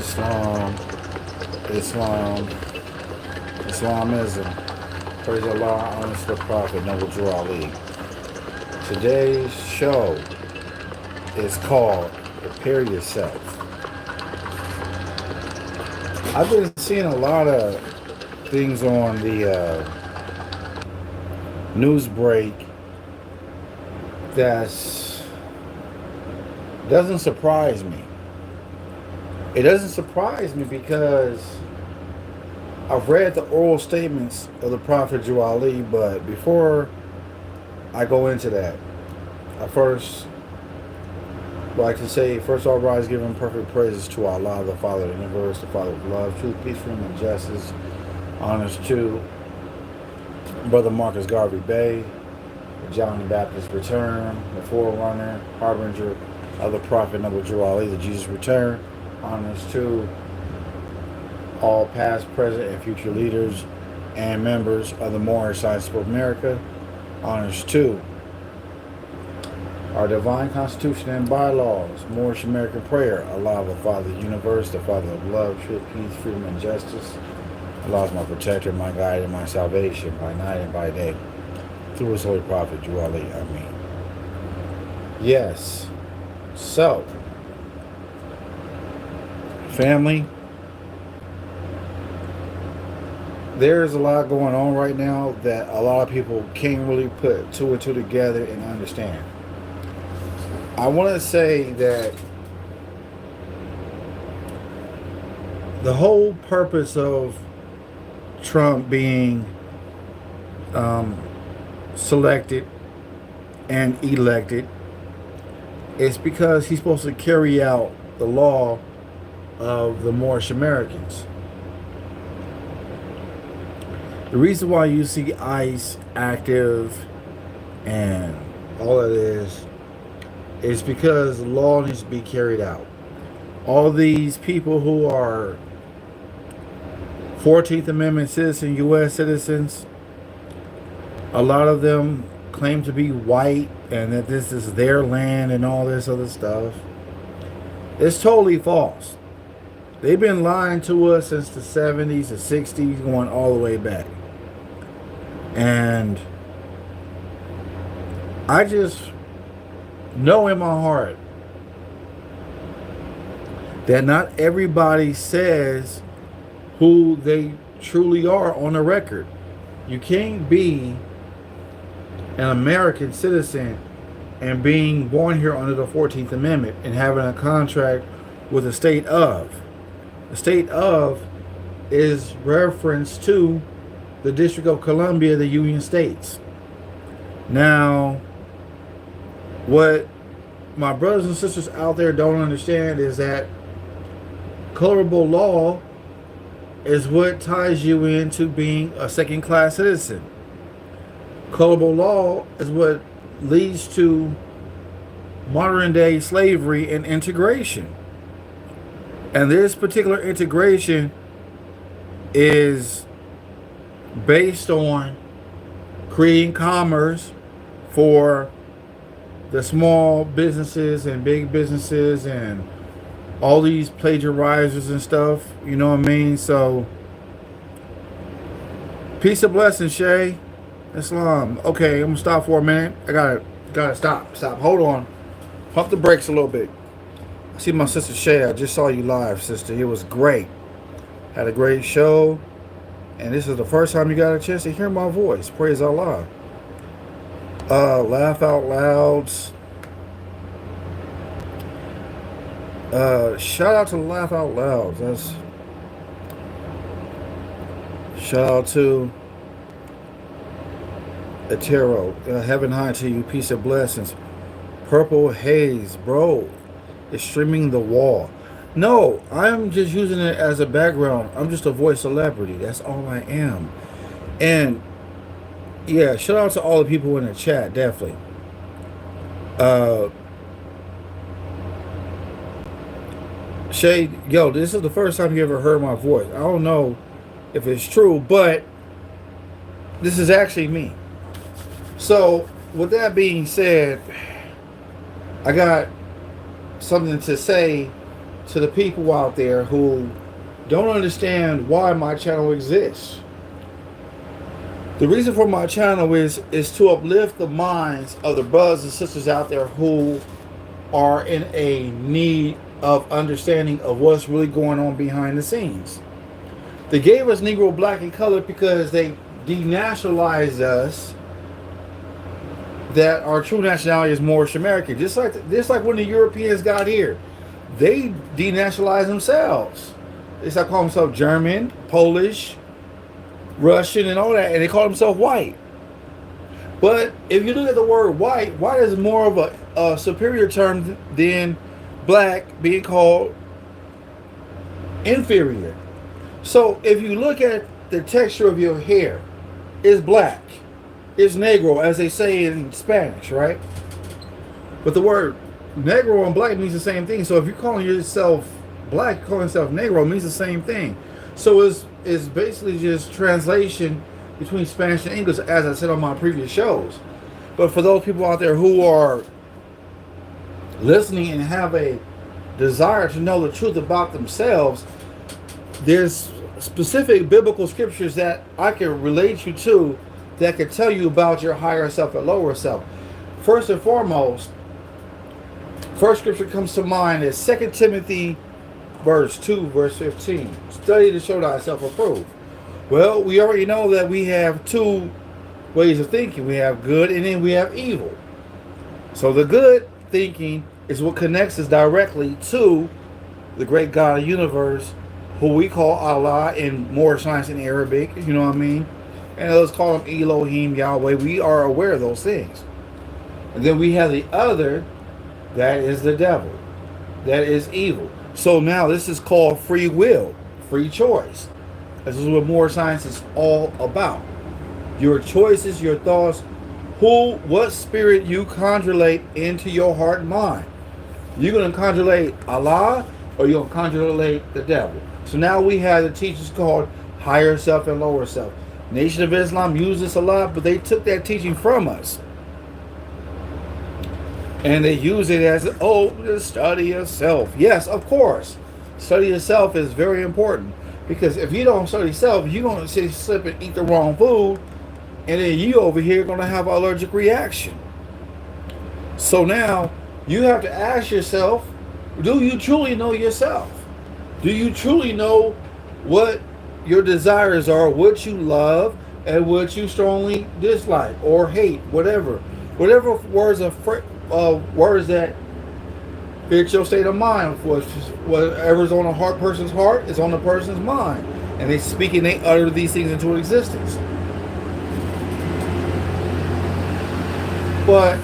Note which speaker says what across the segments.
Speaker 1: Islam, Islam, Islamism. Praise Allah, honest the Prophet, Noble Drew Ali. Today's show is called Prepare Yourself. I've been seeing a lot of things on the news break that doesn't surprise me. It doesn't surprise me because I've read the oral statements of the Prophet Drew Ali, but before I go into that, I first like to say, first all rise, giving perfect praises to Allah, the Father of the universe, the Father of love, truth, peace, freedom, and justice. Honors to Brother Marcus Garvey Bay, the John the Baptist return, the forerunner, harbinger of the Prophet Noble Drew Ali, the Jesus return. Honors to all past, present, and future leaders and members of the Moorish Science of America. Honors to our divine constitution and bylaws, Moorish American prayer, Allah the Father of the universe, the Father of love, truth, peace, freedom, and justice. Allah is my protector, my guide, and my salvation by night and by day. Through his holy prophet, Drew Ali. Ameen. Yes. So, family, there's a lot going on right now that a lot of people can't really put two and two together and understand. I want to say that the whole purpose of Trump being selected and elected is because he's supposed to carry out the law of the Moorish Americans. The reason why you see ICE active and all of this is because the law needs to be carried out. All these people who are 14th Amendment citizen, U.S. citizens, a lot of them claim to be white and that this is their land and all this other stuff. It's totally false. They've been lying to us since the 70s, the 60s, going all the way back. And I just know in my heart that not everybody says who they truly are on the record. You can't be an American citizen and being born here under the 14th Amendment and having a contract with the state of. The state of is reference to the District of Columbia, the Union States. Now, what my brothers and sisters out there don't understand is that colorable law is what ties you into being a second-class citizen. Colorable law is what leads to modern-day slavery and integration. And this particular integration is based on creating commerce for the small businesses and big businesses and all these plagiarizers and stuff, you know what I mean? So, peace and blessings, Shay. Islam. Okay, I'm gonna stop for a minute. I gotta stop. Hold on. Pump the brakes a little bit. I see my sister Shay. I just saw you live, sister. It was great. Had a great show. And this is the first time you got a chance to hear my voice. Praise Allah. Laugh out louds. Shout out to Laugh Out Loud. That's shout out to Etero. Heaven high to you. Peace and blessings. Purple Haze, bro. It's streaming the wall. No, I'm just using it as a background. I'm just a voice celebrity. That's all I am. And yeah, shout out to all the people in the chat, definitely. Shay, yo, this is the first time you ever heard my voice. I don't know if it's true, but this is actually me. So, with that being said, I got something to say to the people out there who don't understand why my channel exists. The reason for my channel is to uplift the minds of the brothers and sisters out there who are in a need of understanding of what's really going on behind the scenes. They gave us Negro, Black, and Colored because they denationalized us, that our true nationality is Moorish American. Just like when the Europeans got here, they denationalized themselves. They started calling themselves German, Polish, Russian, and all that, and they call themselves white. But if you look at the word white, white is more of a superior term than black being called inferior. So if you look at the texture of your hair, it's black, it's negro, as they say in Spanish, right? But the word negro and black means the same thing. So if you're calling yourself black, calling yourself negro means the same thing. So it's basically just translation between Spanish and English, as I said on my previous shows. But for those people out there who are listening and have a desire to know the truth about themselves, there's specific biblical scriptures that I can relate you to that can tell you about your higher self and lower self. First and foremost, first scripture comes to mind is 2 Timothy verse 2, verse 15. Study to show thyself approved. Well, we already know that we have two ways of thinking. We have good and then we have evil. So the good thinking is what connects us directly to the great God of the universe, who we call Allah in more science in Arabic, you know what I mean? And others call him Elohim, Yahweh. We are aware of those things. And then we have the other, that is the devil. That is evil. So now this is called free will, free choice. This is what more science is all about. Your choices, your thoughts, what spirit you conjurate into your heart and mind. You're going to conjurate Allah, or you're going to conjurate the devil. So now we have the teachings called higher self and lower self. Nation of Islam used this a lot, but they took that teaching from us. And they use it as, the study of self. Yes, of course. Study of self is very important. Because if you don't study self, you're going to slip and eat the wrong food. And then you over here are going to have an allergic reaction. So now, you have to ask yourself, do you truly know yourself? Do you truly know what your desires are, what you love, and what you strongly dislike or hate, whatever? Whatever words that fit your state of mind. Whatever's on a person's heart is on the person's mind. And they speak and they utter these things into existence. But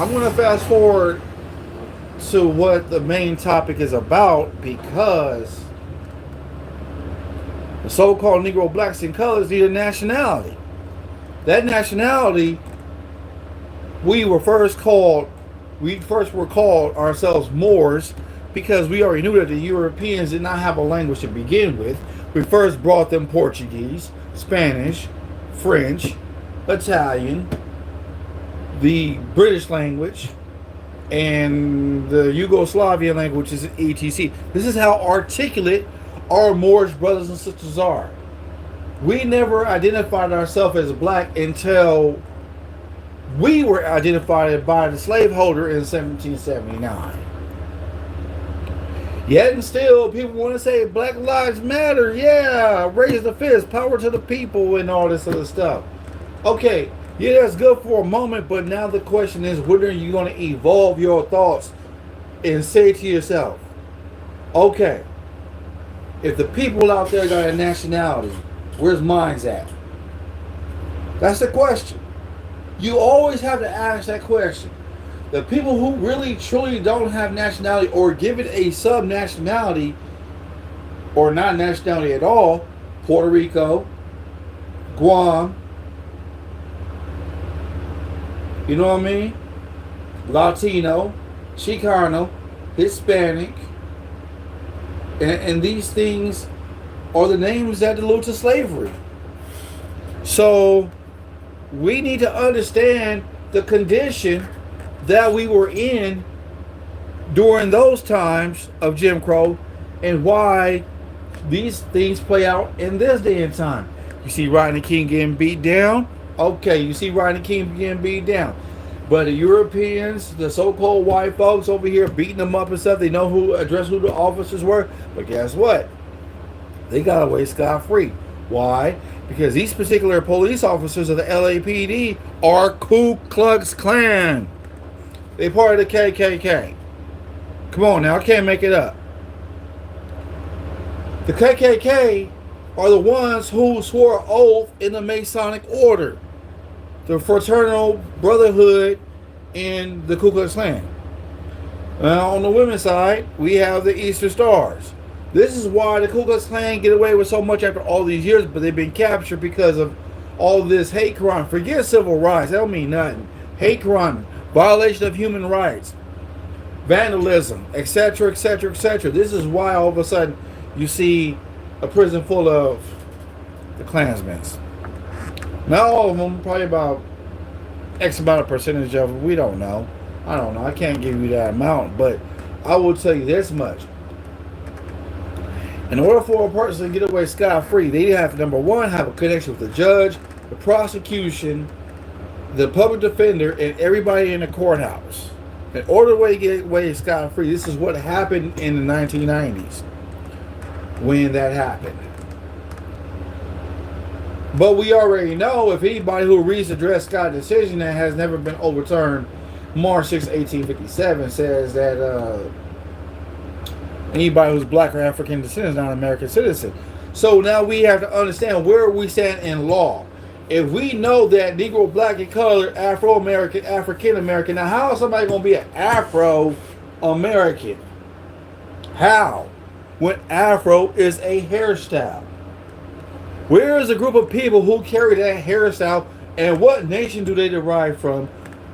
Speaker 1: I'm going to fast forward to what the main topic is about, because the so-called Negro, Blacks, and Colors need a nationality. That nationality, we first were called ourselves Moors, because we already knew that the Europeans did not have a language to begin with. We first brought them Portuguese, Spanish, French, Italian, the British language, and the Yugoslavian language is ETC. This is how articulate our Moorish brothers and sisters are. We never identified ourselves as black until we were identified by the slaveholder in 1779. Yet and still, people want to say Black Lives Matter. Yeah, raise the fist, power to the people, and all this other stuff. Okay, yeah, that's good for a moment, but now the question is, when are you going to evolve your thoughts and say to yourself, okay, if the people out there got a nationality, where's mine's at? That's the question. You always have to ask that question. The people who really truly don't have nationality, or give it a sub-nationality, or not nationality at all, Puerto Rico, Guam, you know what I mean? Latino, Chicano, Hispanic, and these things are the names that allude to slavery. So we need to understand the condition that we were in during those times of Jim Crow, and why these things play out in this day and time. You see Rodney King getting beat down. Okay, you see Rodney King getting beat down. But the Europeans, the so-called white folks over here beating them up and stuff, they know who the officers were. But guess what? They got away scot-free. Why? Because these particular police officers of the LAPD are Ku Klux Klan. They part of the KKK. Come on now, I can't make it up. The KKK are the ones who swore an oath in the Masonic Order, the Fraternal Brotherhood in the Ku Klux Klan. Now, on the women's side, we have the Eastern Stars. This is why the Ku Klux Klan get away with so much after all these years, but they've been captured because of all this hate crime. Forget civil rights, that don't mean nothing. Hate crime, violation of human rights, vandalism, etc., etc., etc. This is why all of a sudden you see a prison full of the Klansmen. Not all of them, probably about X amount of percentage of them. We don't know. I don't know. I can't give you that amount, but I will tell you this much. In order for a person to get away scot-free, they have to, number one, have a connection with the judge, the prosecution, the public defender, and everybody in the courthouse. In order to get away scot-free, this is what happened in the 1990s when that happened. But we already know, if anybody who reads the Dred Scott decision that has never been overturned, March 6, 1857, says that anybody who's black or African descent is not an American citizen. So now we have to understand where we stand in law. If we know that Negro, black, and colored, Afro-American, African-American, now how is somebody going to be an Afro-American? How? When Afro is a hairstyle. Where is a group of people who carry that hairstyle, and what nation do they derive from?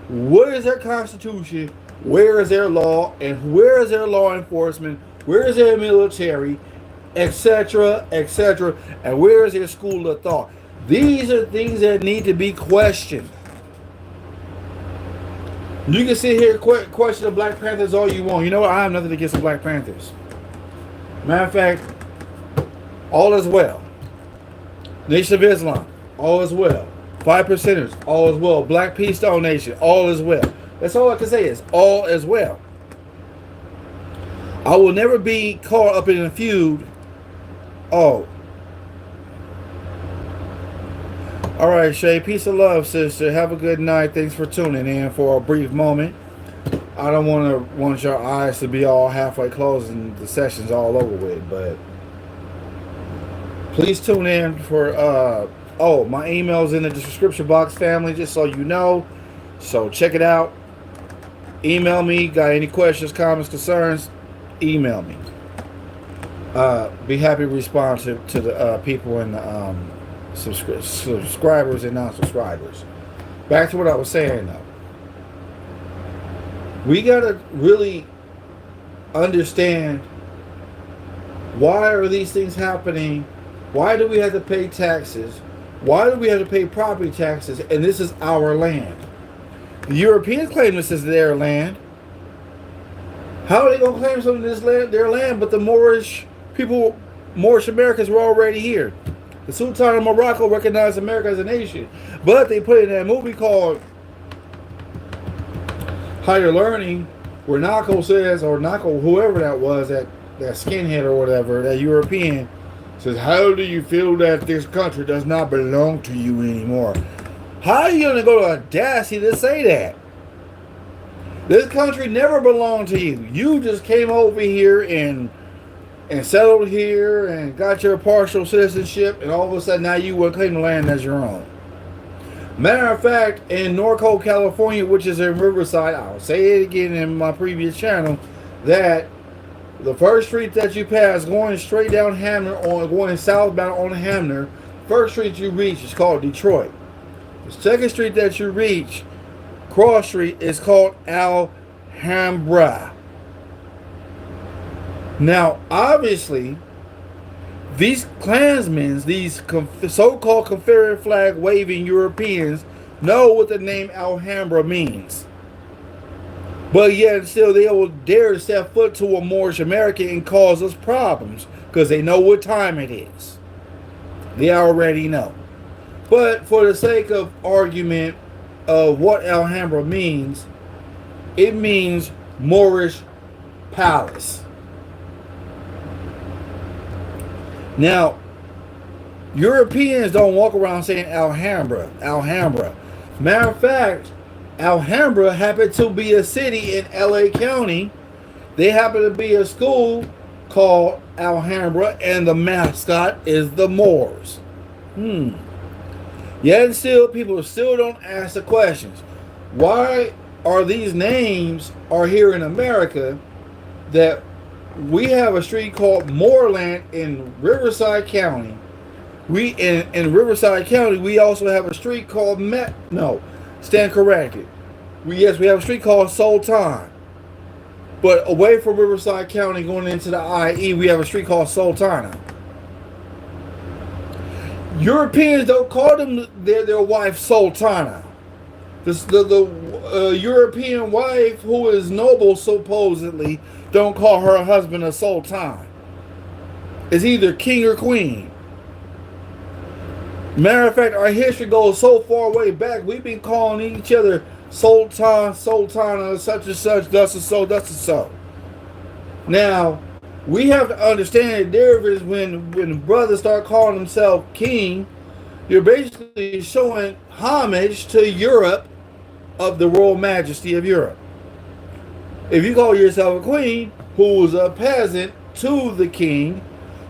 Speaker 1: What is their constitution? Where is their law? And where is their law enforcement? Where is their military? Etc., etc. And where is their school of thought? These are things that need to be questioned. You can sit here and question the Black Panthers all you want. You know what? I have nothing against the Black Panthers. Matter of fact, all is well. Nation of Islam, all is well. 5%ers, all is well. Black Peace Stone Nation, all is well. That's all I can say is all is well. I will never be caught up in a feud. Oh. All right, Shay. Peace and love, sister. Have a good night. Thanks for tuning in for a brief moment. I don't want your eyes to be all halfway closed and the session's all over with, but please tune in for my email's in the description box, family, just so you know. So check it out. Email me. Got any questions, comments, concerns? Email me. Be happy to respond to the people and the subscribers and non-subscribers. Back to what I was saying though. We gotta really understand, why are these things happening? Why do we have to pay taxes? Why do we have to pay property taxes? And this is our land. The Europeans claim this is their land. How are they going to claim some of this land, their land? But the Moorish people, Moorish Americans were already here. The Sultan of Morocco recognized America as a nation. But they put in that movie called Higher Learning, where Nako says, or Nako, whoever that was, that skinhead or whatever, that European, says, how do you feel that this country does not belong to you anymore? How are you going to go to audacity to say that? This country never belonged to you. You just came over here and settled here and got your partial citizenship, and all of a sudden now you will claim the land as your own. Matter of fact, in Norco, California, which is in Riverside, I'll say it again in my previous channel, that the first street that you pass going straight down Hamner, or going southbound on Hamner, first street you reach is called Detroit. The second street that you reach, Cross Street, is called Alhambra. Now, obviously, these Klansmen, these so-called Confederate flag waving Europeans, know what the name Alhambra means. But yet still they will dare to step foot to a Moorish American and cause us problems because they know what time it is. They already know. But for the sake of argument of what Alhambra means, it means Moorish palace. Now, Europeans don't walk around saying Alhambra, Alhambra. Matter of fact, Alhambra happened to be a city in LA County. They happen to be a school called Alhambra, and the mascot is the Moors. Yet still, people still don't ask the questions. Why are these names are here in America that we have a street called Moorland in Riverside County? We in Riverside County, we also have a street called stand corrected. We have a street called Sultan. But away from Riverside County going into the IE, we have a street called Sultana. Europeans don't call them their wife Sultana. The European wife who is noble supposedly don't call her husband a sultan. It's either king or queen. Matter of fact, our history goes so far way back. We've been calling each other Sultan, Sultana, such and such, thus and so, thus and so. Now, we have to understand the difference when brothers start calling themselves king. You're basically showing homage to Europe of the royal majesty of Europe. If you call yourself a queen who is a peasant to the king,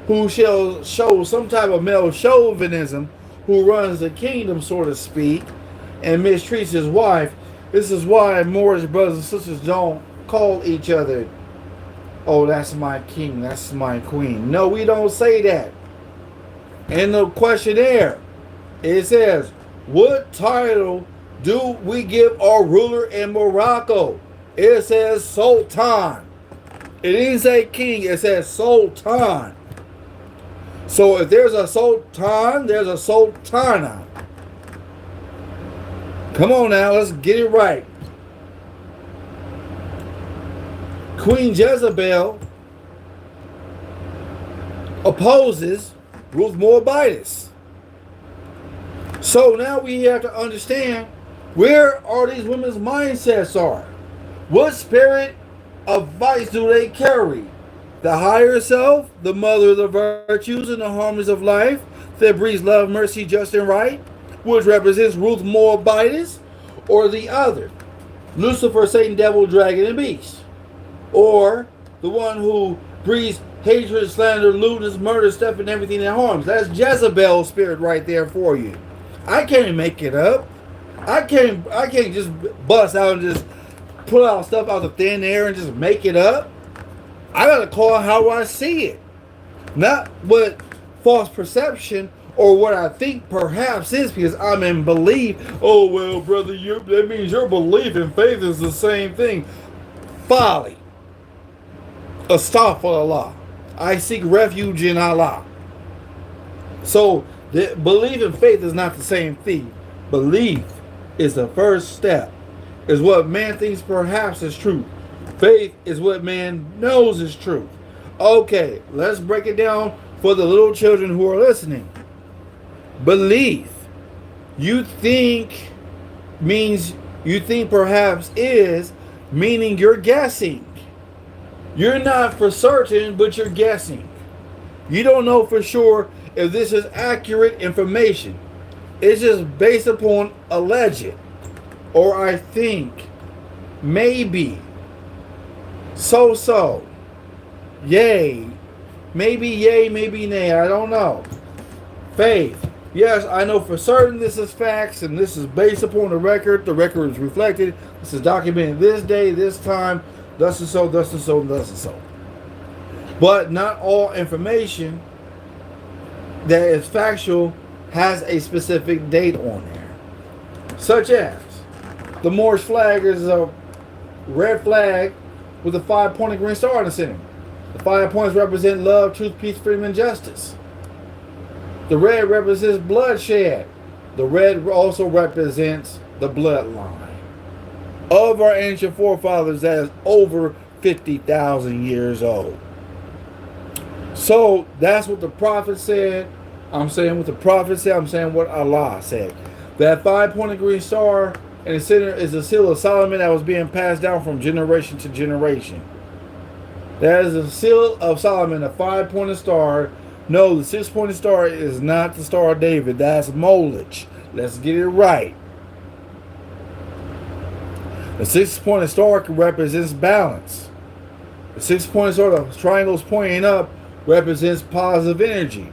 Speaker 1: who shall show some type of male chauvinism, who runs the kingdom, so to speak, and mistreats his wife, this is why Moorish brothers and sisters don't call each other, oh, that's my king, that's my queen. No, we don't say that. In the questionnaire, it says, what title do we give our ruler in Morocco? It says Sultan. It didn't say king, it says Sultan. So if there's a Sultan, there's a Sultana. Come on now, let's get it right. Queen Jezebel opposes Ruth Moabitis. So now we have to understand where are these women's mindsets are. What spirit of vice do they carry? The higher self, the mother of the virtues and the harmonies of life, that breeds love, mercy, just, and right, which represents Ruth Moabitis, or the other, Lucifer, Satan, devil, dragon, and beast, or the one who breeds hatred, slander, lewdness, murder, stuff, and everything that harms. That's Jezebel's spirit right there for you. I can't make it up. I can't just bust out and just pull out stuff out of thin air and just make it up. I gotta call it how I see it, not what false perception or what I think perhaps is, because I'm in belief. Oh well, brother, that means your belief and faith is the same thing. Folly. Astaghfirullah. I seek refuge in Allah. So the belief and faith is not the same thing. Belief is the first step. Is what man thinks perhaps is truth. Faith is what man knows is truth. Okay, let's break it down for the little children who are listening. Belief, you think perhaps is, meaning you're guessing. You're not for certain, but you're guessing. You don't know for sure if this is accurate information. It's just based upon alleged, or I think, maybe, so, yay, maybe nay, I don't know. Faith, yes, I know for certain this is facts, and this is based upon the record is reflected, this is documented this day, this time, thus and so, thus and so, thus and so. But not all information that is factual has a specific date on there. Such as, the Moorish flag is a red flag with a 5-pointed green star in the center. The 5 points represent love, truth, peace, freedom, and justice. The red represents bloodshed. The red also represents the bloodline. of our ancient forefathers that is over 50,000 years old. So that's what the prophet said. I'm saying what the prophet said. I'm saying what Allah said. That 5-pointed green star in the center is the seal of Solomon that was being passed down from generation to generation. That is the seal of Solomon, a 5-pointed star. No, the 6-pointed star is not the Star of David. That's Molech. Let's get it right. The 6-pointed star represents balance. The 6-pointed star, the triangles pointing up, represents positive energy.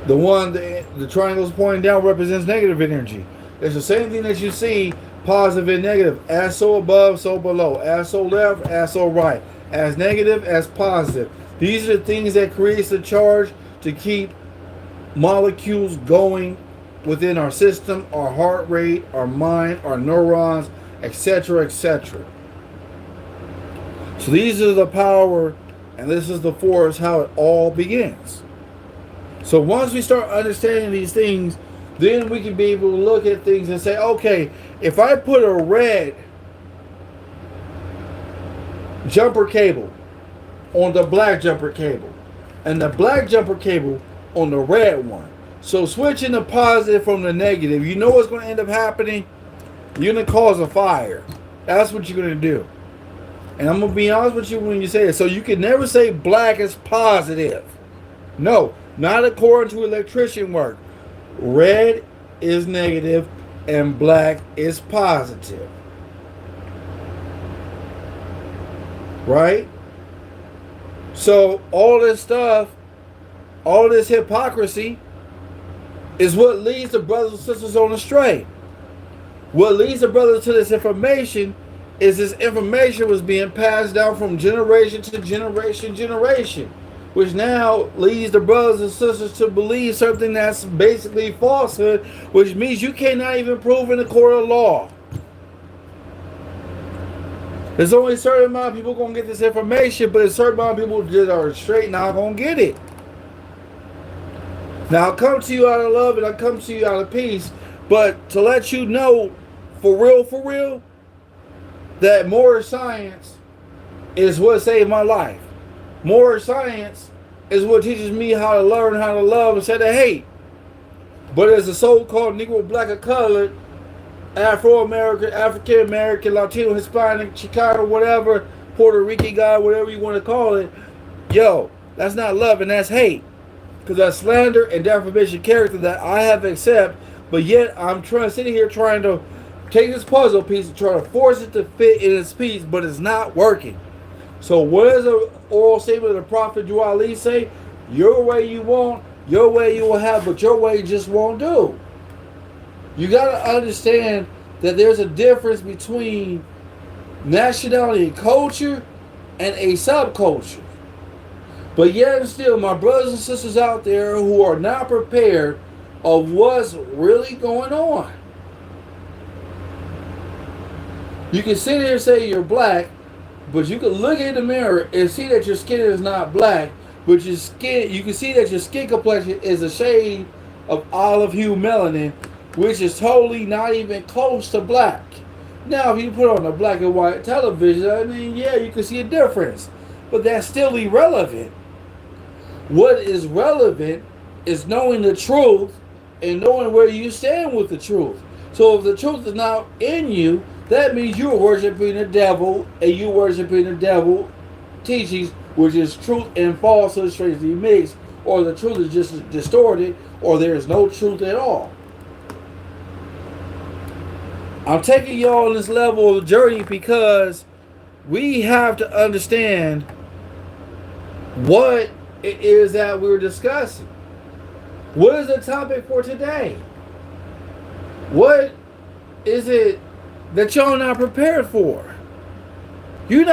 Speaker 1: The triangles pointing down represents negative energy. It's the same thing that you see, positive and negative. As so above, so below. As so left, as so right. As negative, as positive. These are the things that creates the charge to keep molecules going within our system, our heart rate, our mind, our neurons, etc., etc. So these are the power, and this is the force, how it all begins. So once we start understanding these things, then we can be able to look at things and say, okay, if I put a red jumper cable on the black jumper cable, and the black jumper cable on the red one, so switching the positive from the negative, you know what's going to end up happening? You're going to cause a fire. That's what you're going to do. And I'm going to be honest with you when you say it. So you can never say black is positive. No, not according to electrician work. Red is negative and black is positive. Right? So all this stuff, all this hypocrisy is what leads the brothers and sisters on astray. What leads the brothers to this information is this information was being passed down from generation to generation, which now leads the brothers and sisters to believe something that's basically falsehood, which means you cannot even prove in the court of law. There's only a certain amount of people going to get this information, but a certain amount of people just are straight not going to get it. Now, I'll come to you out of love and I'll come to you out of peace, but to let you know, for real, that more science is what saved my life. More science is what teaches me how to learn how to love instead of hate. But as a so-called Negro, black, or colored, Afro-American, African-American, Latino, Hispanic, Chicano, whatever, Puerto Rican guy, whatever you want to call it, yo, that's not love and that's hate. Because that's slander and defamation of character that I have accepted, but yet I'm sitting here trying to take this puzzle piece and try to force it to fit in its piece, but it's not working. So what does the oral statement of the Prophet Dua Ali say? Your way you want, your way you will have, but your way just won't do. You got to understand that there's a difference between nationality and culture and a subculture. But yet and still, my brothers and sisters out there who are not prepared of what's really going on. You can sit here and say you're black, but you can look in the mirror and see that your skin is not black, but your skin, you can see that your skin complexion is a shade of olive hue melanin, which is totally not even close to black. Now, if you put on a black and white television, I mean, yeah, you can see a difference, but that's still irrelevant. What is relevant is knowing the truth and knowing where you stand with the truth. So if the truth is not in you, that means you're worshiping the devil, and you're worshiping the devil teachings, which is truth and falsehood strangely mixed, or the truth is just distorted, or there is no truth at all. I'm taking y'all on this level of journey because we have to understand what it is that we're discussing. What is the topic for today? What is it that y'all not prepared for? You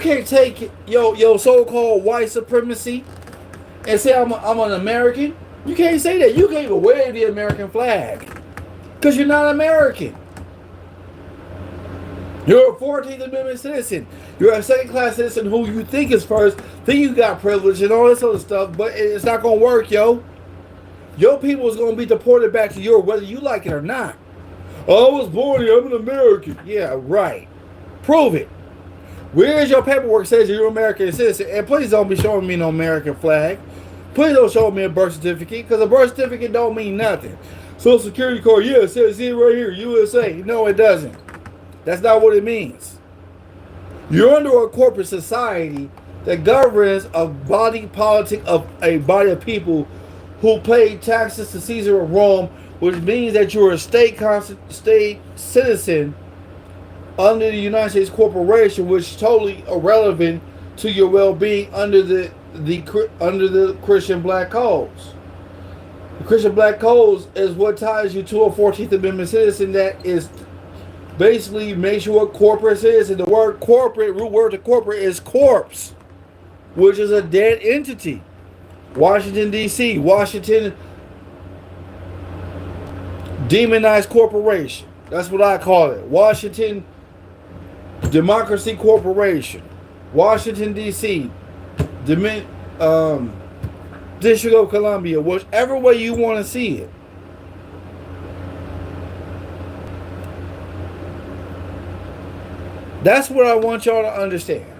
Speaker 1: can't take your so-called white supremacy and say I'm an American. You can't say that. You can't even wave the American flag because you're not American. You're a 14th Amendment citizen. You're a second-class citizen who you think is first, think you got privilege and all this other stuff, but it's not going to work, yo. Your people is going to be deported back to Europe whether you like it or not. Oh, I was born here. I'm an American. Yeah, right. Prove it. Where's your paperwork says you're an American citizen? And please don't be showing me no American flag. Please don't show me a birth certificate, because a birth certificate don't mean nothing. Social security card, yeah, it says it right here, USA. No, it doesn't. That's not what it means. You're under a corporate society that governs a body politic of a body of people who pay taxes to Caesar of Rome, which means that you're a state citizen under the United States corporation, which is totally irrelevant to your well-being under the Christian black codes. The Christian black codes is what ties you to a 14th Amendment citizen that is basically makes you a corporate citizen. The word corporate, root word to corporate is corpse, which is a dead entity. Washington, D.C., Washington Demonized Corporation. That's what I call it. Washington Democracy Corporation. Washington, D.C., District of Columbia, whichever way you want to see it. That's what I want y'all to understand.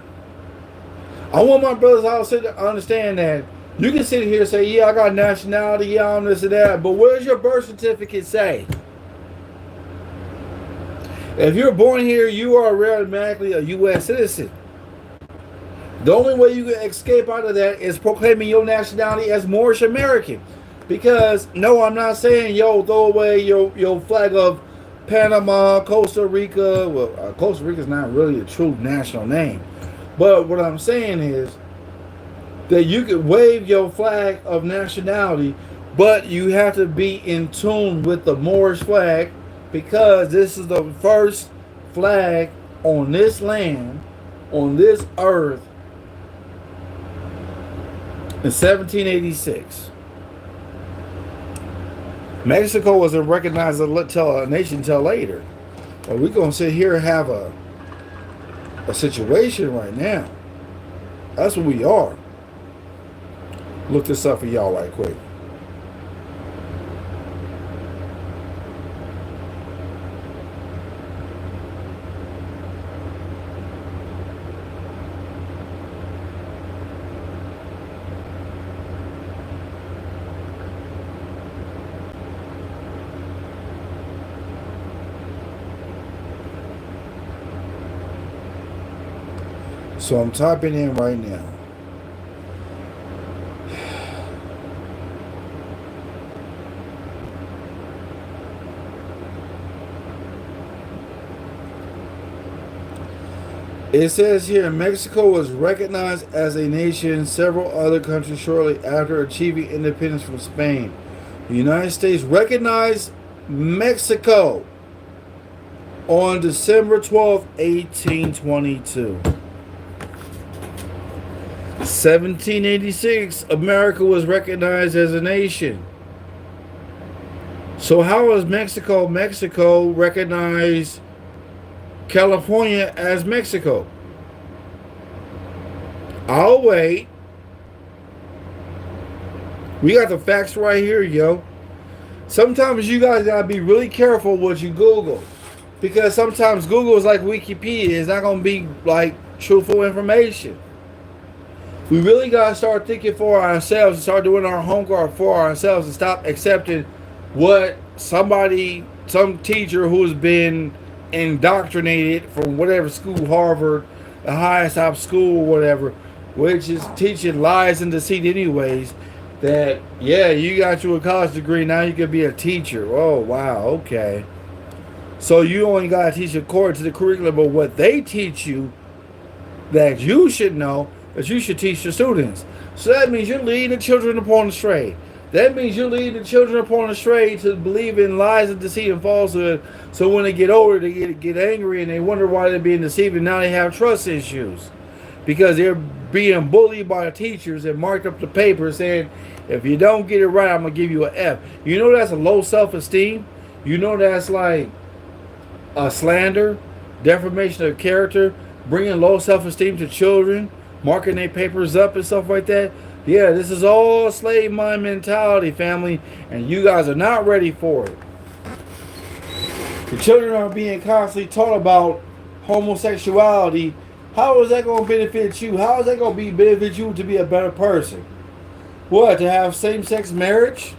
Speaker 1: I want my brothers out to understand that you can sit here and say, yeah, I got nationality, yeah, I'm this and that, but what does your birth certificate say? If you're born here, you are automatically a U.S. citizen. The only way you can escape out of that is proclaiming your nationality as Moorish American. Because, no, I'm not saying, yo, throw away your flag of Panama, Costa Rica. Well, Costa Rica is not really a true national name. But what I'm saying is that you can wave your flag of nationality, but you have to be in tune with the Moorish flag, because this is the first flag on this land, on this earth, in 1786. Mexico wasn't recognized as a nation until later. But we're going to sit here and have a situation right now. That's what we are. Look this up for y'all right quick. So I'm typing in right now. It says here, Mexico was recognized as a nation several other countries shortly after achieving independence from Spain. The United States recognized Mexico on December 12, 1822. 1786, America was recognized as a nation. So how was Mexico recognized California as Mexico? I'll wait. We got the facts right here, yo. Sometimes you guys gotta be really careful what you Google, because sometimes Google is like Wikipedia. It's not gonna be like truthful information. We really gotta start thinking for ourselves and start doing our homework for ourselves and stop accepting what some teacher who's been indoctrinated from whatever school, Harvard, the highest top school, whatever, which is teaching lies and deceit anyways, that, yeah, you got you a college degree, now you can be a teacher. Oh, wow, okay. So you only got to teach according to the curriculum of what they teach you that you should know, that you should teach your students. So that means you're leading the children upon the stray. That means you're leading the children upon the stray to believe in lies and deceit and falsehood. So when they get older, they get angry and they wonder why they're being deceived, and now they have trust issues because they're being bullied by the teachers and marked up the paper saying, if you don't get it right, I'm going to give you an F. You know that's a low self-esteem? You know that's like a slander, defamation of character, bringing low self-esteem to children, marking their papers up and stuff like that. Yeah, this is all slave mind mentality, family, and you guys are not ready for it. The children are being constantly taught about homosexuality. How is that going to benefit you? How is that going to benefit you to be a better person? What, to have same-sex marriage?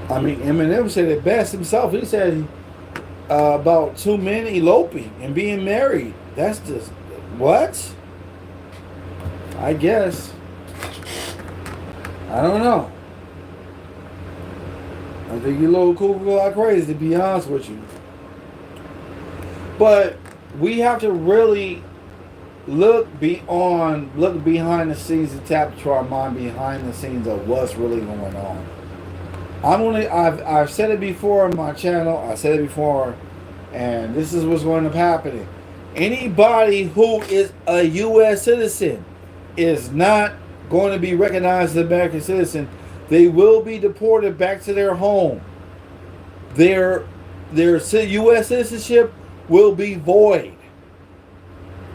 Speaker 1: I mean, Eminem said it best himself. He said about two men eloping and being married. That's just, what? I guess. I don't know. I think you're a little cuckoo crazy, to be honest with you. But we have to really look behind the scenes and tap into our mind behind the scenes of what's really going on. I've said it before on my channel. I said it before, and this is what's going to happen. Anybody who is a U.S. citizen is not going to be recognized as an American citizen. They will be deported back to their home. Their U.S. citizenship will be void.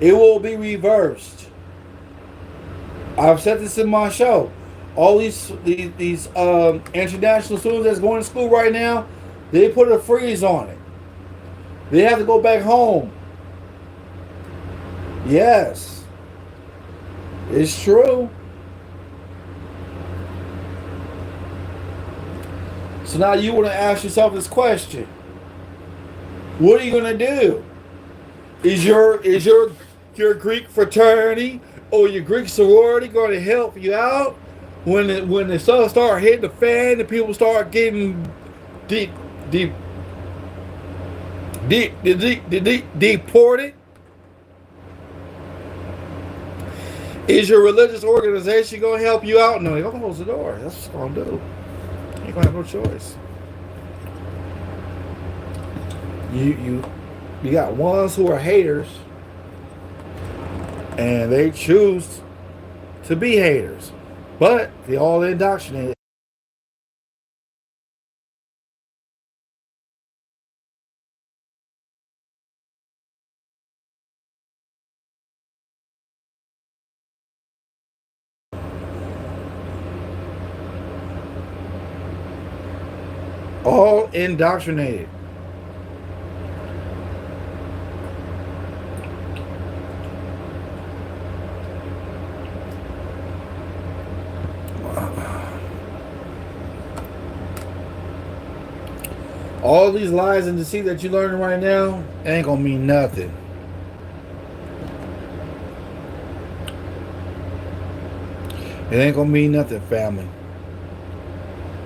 Speaker 1: It will be reversed. I've said this in my show. All these international students that's going to school right now, they put a freeze on it. They have to go back home. Yes. It's true. So now you want to ask yourself this question. What are you going to do? Is your Greek fraternity or your Greek sorority going to help you out when the stuff start hitting the fan and people start getting deported? Is your religious organization going to help you out? No, you're going to close the door. That's what it's going to do. You ain't going to have no choice. You got ones who are haters, and they choose to be haters, but they all indoctrinated. All indoctrinated. All these lies and deceit that you're learning right now ain't gonna mean nothing. It ain't gonna mean nothing, family.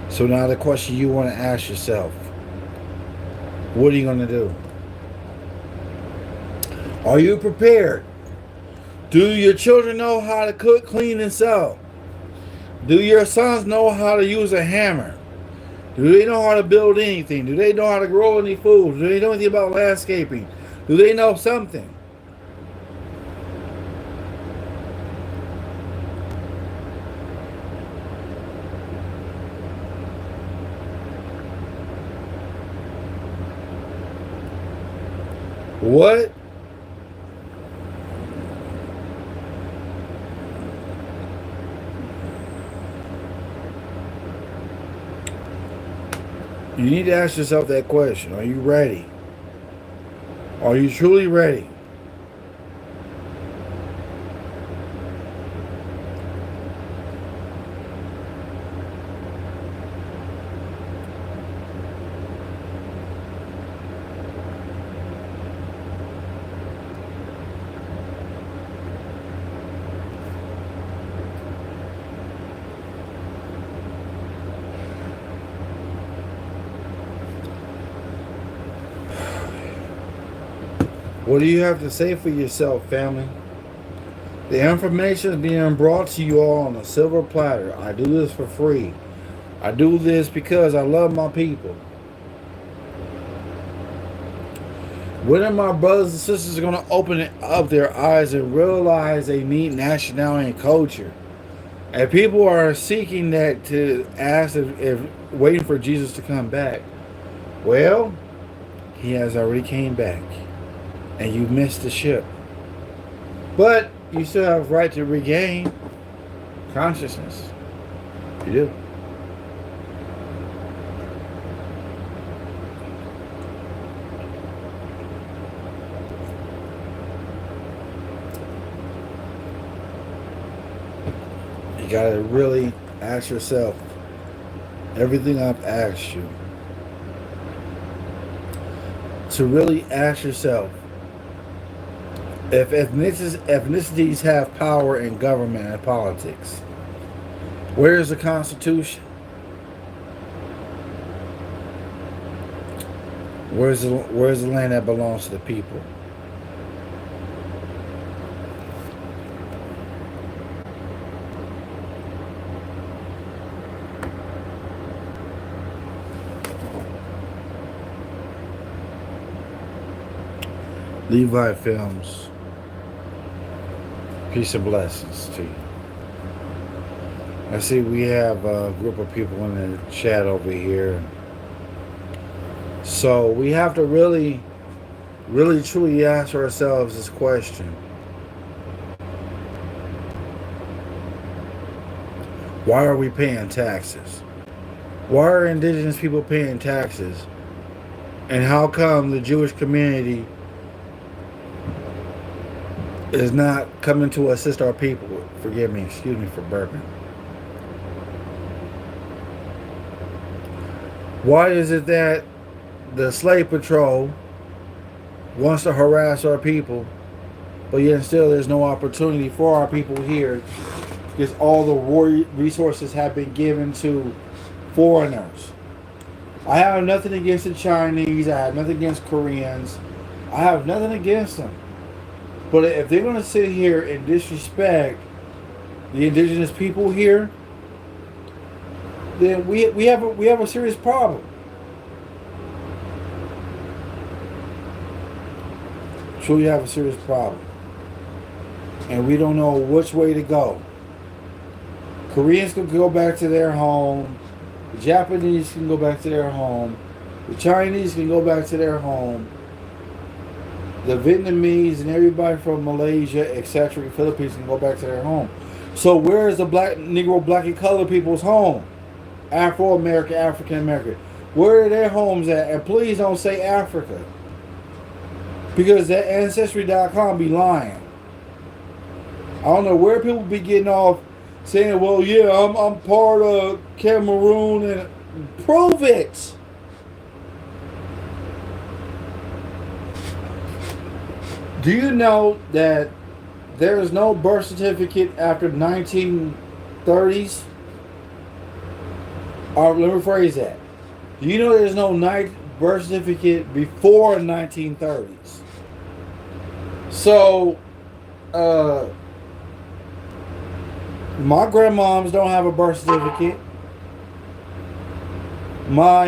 Speaker 1: So now the question you want to ask yourself, what are you gonna do? Are you prepared? Do your children know how to cook, clean, and sew? Do your sons know how to use a hammer? Do they know how to build anything? Do they know how to grow any food? Do they know anything about landscaping? Do they know something? What? You need to ask yourself that question. Are you ready? Are you truly ready? What do you have to say for yourself, family? The information is being brought to you all on a silver platter. I do this for free. I do this because I love my people. When are my brothers and sisters going to open up their eyes and realize they need nationality and culture? And people are seeking that to ask if waiting for Jesus to come back. Well, he has already came back. And you missed the ship. But you still have a right to regain consciousness. You do. You gotta really ask yourself everything I've asked you. To really ask yourself if ethnicities have power in government and politics, where is the Constitution? Where's the land that belongs to the people? Levi Films. Peace and blessings to you. I see we have a group of people in the chat over here. So we have to really, really truly ask ourselves this question. Why are we paying taxes? Why are indigenous people paying taxes? And how come the Jewish community is not coming to assist our people? Forgive me, excuse me for burping. Why is it that the slave patrol wants to harass our people, but yet still there's no opportunity for our people here because all the war resources have been given to foreigners? I have nothing against the Chinese. I have nothing against Koreans. I have nothing against them. But if they're going to sit here and disrespect the indigenous people here, then we have a serious problem. Truly have a serious problem. And we don't know which way to go. Koreans can go back to their home. The Japanese can go back to their home. The Chinese can go back to their home. The Vietnamese and everybody from Malaysia, etc., Philippines can go back to their home. So where is the black, Negro, black, and colored people's home? Afro-American, African-American. Where are their homes at? And please don't say Africa. Because that Ancestry.com be lying. I don't know where people be getting off saying, well, yeah, I'm part of Cameroon, and prove it. Do you know that there is no birth certificate after 1930s? Or let me rephrase that. Do you know there's no birth certificate before 1930s? So, my grandmoms don't have a birth certificate. My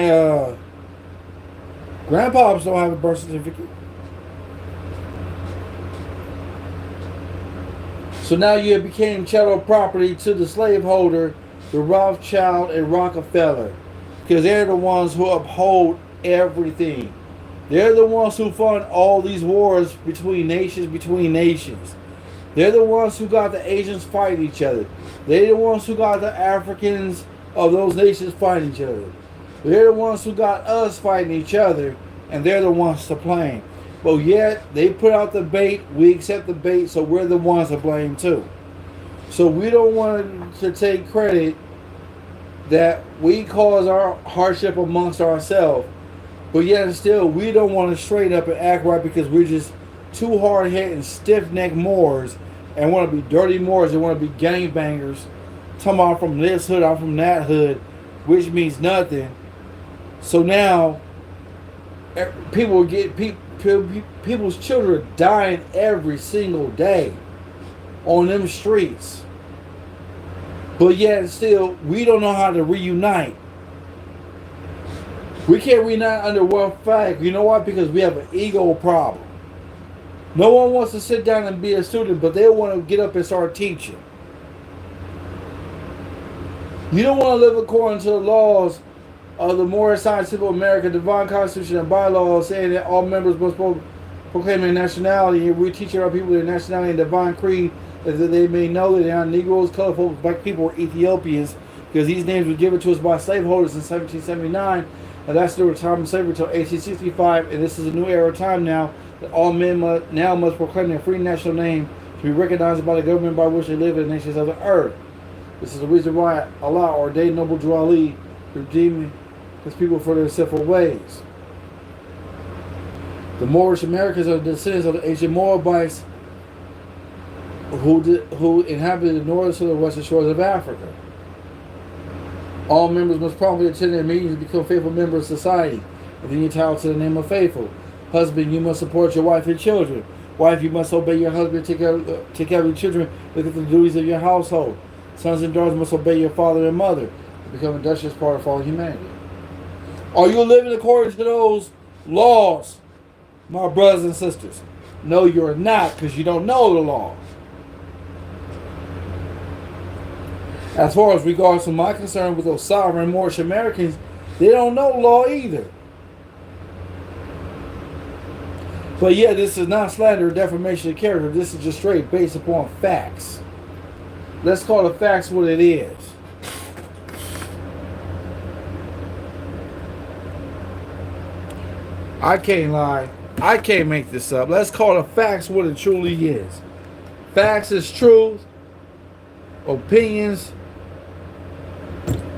Speaker 1: grandpops don't have a birth certificate. So now you became chattel property to the slaveholder, the Rothschild and Rockefeller, because they're the ones who uphold everything. They're the ones who fund all these wars between nations. They're the ones who got the Asians fighting each other. They're the ones who got the Africans of those nations fighting each other. They're the ones who got us fighting each other, and they're the ones to blame. But yet, they put out the bait, we accept the bait, so we're the ones to blame too. So we don't want to take credit that we cause our hardship amongst ourselves. But yet still, we don't want to straighten up and act right because we're just too hard-headed and stiff-necked Moors and want to be dirty Moors and want to be gangbangers. Talking about I'm from this hood, I'm from that hood, which means nothing. So now, people get people's children are dying every single day on them streets. But yet still, we don't know how to reunite. We can't reunite under one flag. You know why? Because we have an ego problem. No one wants to sit down and be a student, but they want to get up and start teaching. You don't want to live according to the laws of the Moorish Scientific America Divine Constitution and bylaws saying that all members must proclaim their nationality, and we're teaching our people their nationality and divine creed that they may know that they are Negroes, colored folks, black people, or Ethiopians, because these names were given to us by slaveholders in 1779, and that's during the time of slavery until 1865, and this is a new era of time now that all men must proclaim their free national name to be recognized by the government by which they live in the nations of the earth. This is the reason why Allah ordained Noble Drew Ali to redeem his people for their sinful ways. The Moorish Americans are the descendants of the ancient Moabites who inhabited the northern and western shores of Africa. All members must promptly attend their meetings and become faithful members of society. If you're entitled to the name of faithful. Husband, you must support your wife and children. Wife, you must obey your husband, take care of your children, look at the duties of your household. Sons and daughters must obey your father and mother to become a industrious part of all humanity. Are you living according to those laws, my brothers and sisters? No, you're not, because you don't know the law. As far as regards to my concern with those sovereign Moorish Americans, they don't know law either. But yeah, this is not slander or defamation of character. This is just straight based upon facts. Let's call the facts what it is. I can't lie. I can't make this up. Let's call the facts what it truly is. Facts is truth. Opinions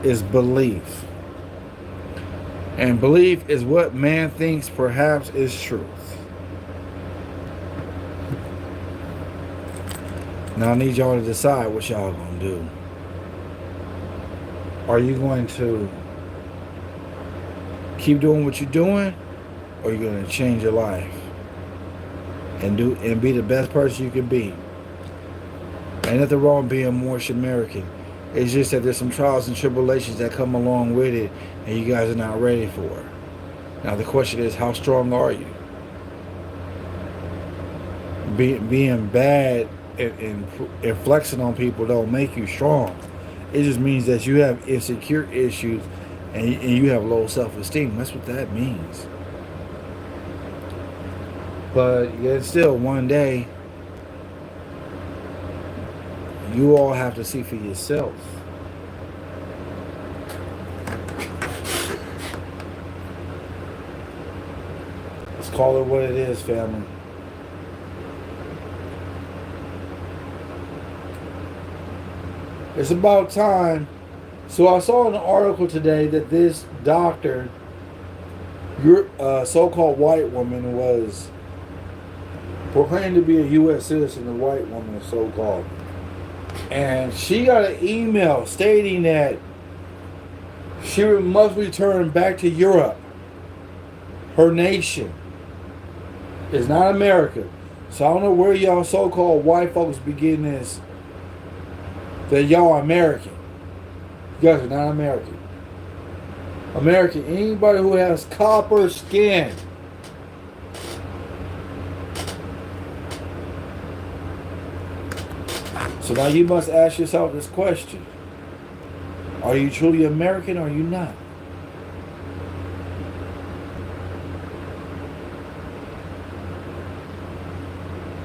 Speaker 1: is belief. And belief is what man thinks perhaps is truth. Now I need y'all to decide what y'all gonna do. Are you going to keep doing what you're doing, or are you gonna change your life and be the best person you can be? Ain't nothing wrong being Moorish American. It's just that there's some trials and tribulations that come along with it, and you guys are not ready for it. Now the question is, how strong are you? Being bad and flexing on people don't make you strong. It just means that you have insecure issues and you have low self-esteem. That's what that means. But yet still, one day, you all have to see for yourself. Let's call it what it is, family. It's about time. So I saw in an article today that this doctor, so-called white woman, was proclaimed to be a U.S. citizen, a white woman, so-called. And she got an email stating that she must return back to Europe. Her nation is not America. So I don't know where y'all so-called white folks be getting this, that y'all are American. You guys are not American. American, anybody who has copper skin. So now you must ask yourself this question. Are you truly American or are you not?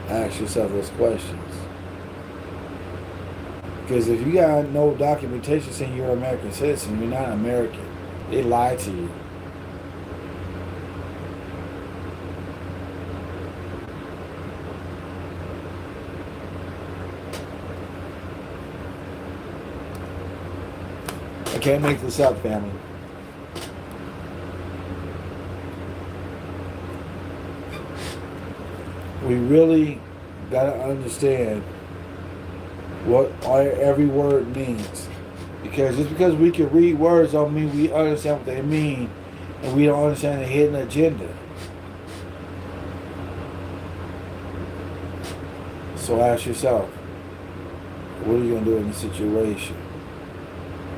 Speaker 1: Ask yourself those questions. Because if you got no documentation saying you're an American citizen, you're not American. They lied to you. I can't make this up, family. We really got to understand what every word means. Because just because we can read words don't mean we understand what they mean, and we don't understand the hidden agenda. So ask yourself, what are you going to do in this situation?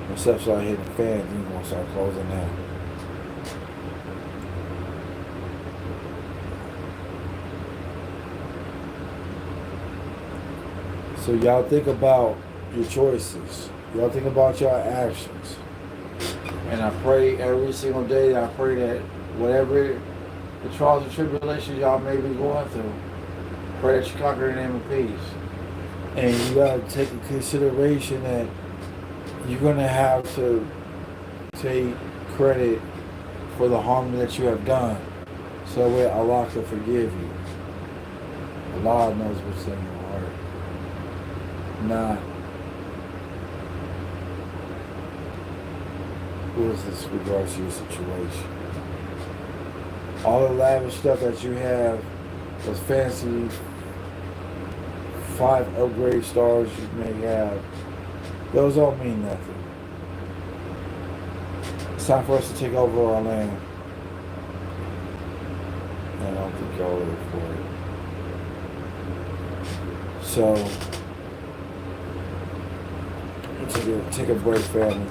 Speaker 1: When stuff start hitting the fan, then you're going to start closing down. So y'all think about your choices. Y'all think about your actions. And I pray every single day, I pray that whatever the trials and tribulations y'all may be going through, pray that you conquer in the name of peace. And you got to take into consideration that you're going to have to take credit for the harm that you have done. So that way Allah can forgive you. Allah knows what's in your heart. Not was this regards to your situation? All the lavish stuff that you have, those fancy 5 upgrade stars you may have, those all mean nothing. It's time for us to take over our land. And I don't think y'all are ready for it. So, take a break, family.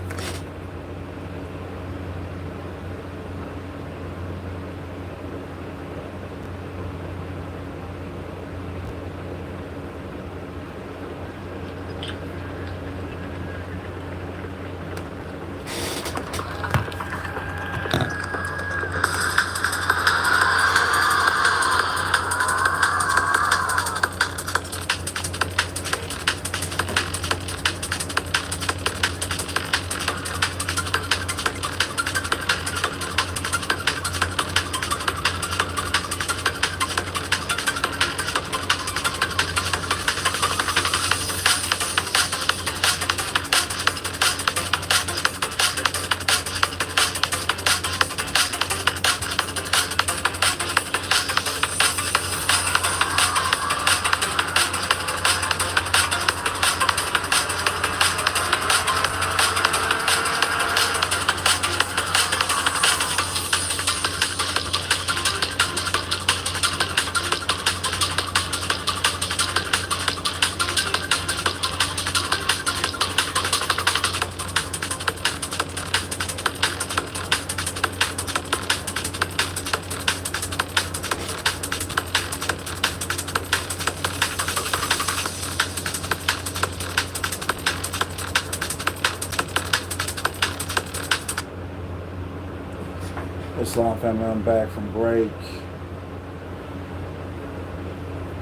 Speaker 1: Islam family, I'm back from break.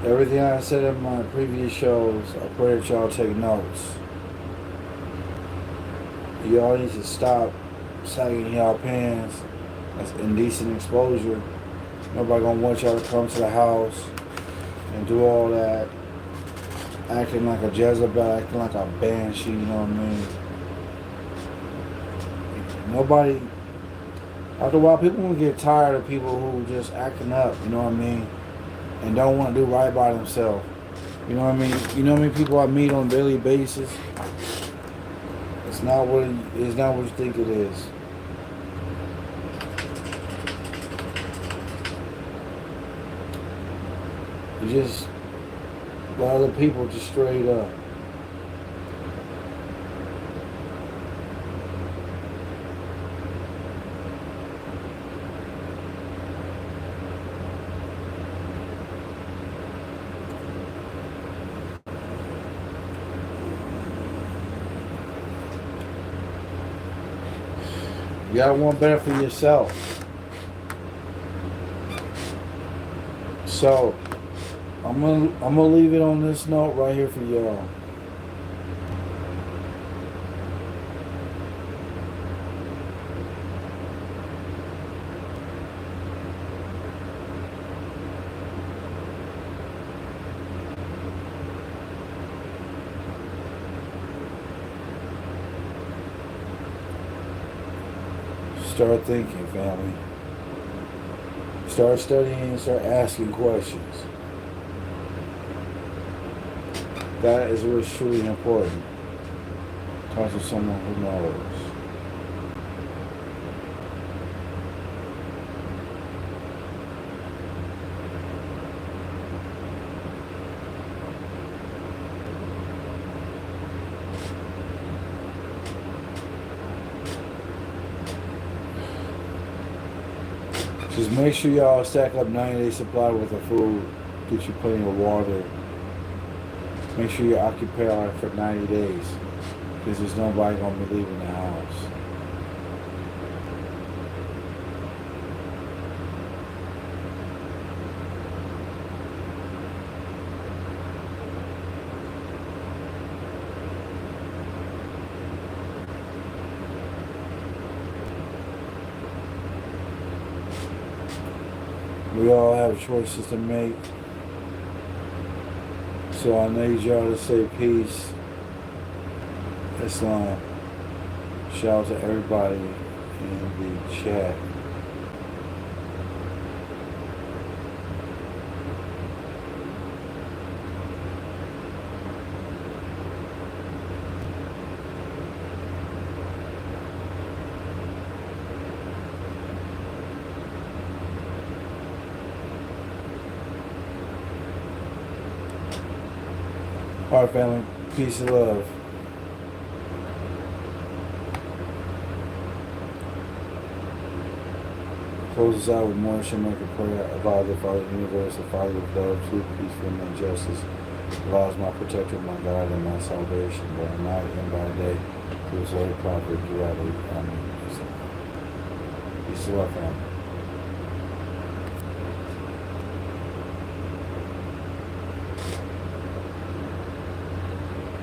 Speaker 1: Everything I said in my previous shows, I pray that y'all take notes. Y'all need to stop sagging y'all pants. That's indecent exposure. Nobody gonna want y'all to come to the house and do all that, acting like a Jezebel, acting like a banshee, you know what I mean? Nobody. After a while, people will get tired of people who just acting up, you know what I mean, and don't want to do right by themselves. You know what I mean? You know how many people I meet on a daily basis? It's not what you think it is. You just let other people just straight up. You gotta want better for yourself. So I'm gonna leave it on this note right here for y'all. Start thinking, family. Start studying and start asking questions. That is what's truly important. Talk to someone who knows. Just make sure y'all stack up 90-day supply worth of food. Get you plenty of water. Make sure you're occupied for 90 days. Because there's nobody going to be leaving the house. We all have choices to make. So I need y'all to say peace. Islam. Shout out to everybody in the chat. All right, family. Peace and love. Close us out with more Shemaiah prayer. Allah, the Father of the universe, the Father of love, truth, peace, freedom, and justice. Allah is my protector, my God, and my salvation by night and by day. Through His holy prophet, Durali. Amen. Peace and love, family.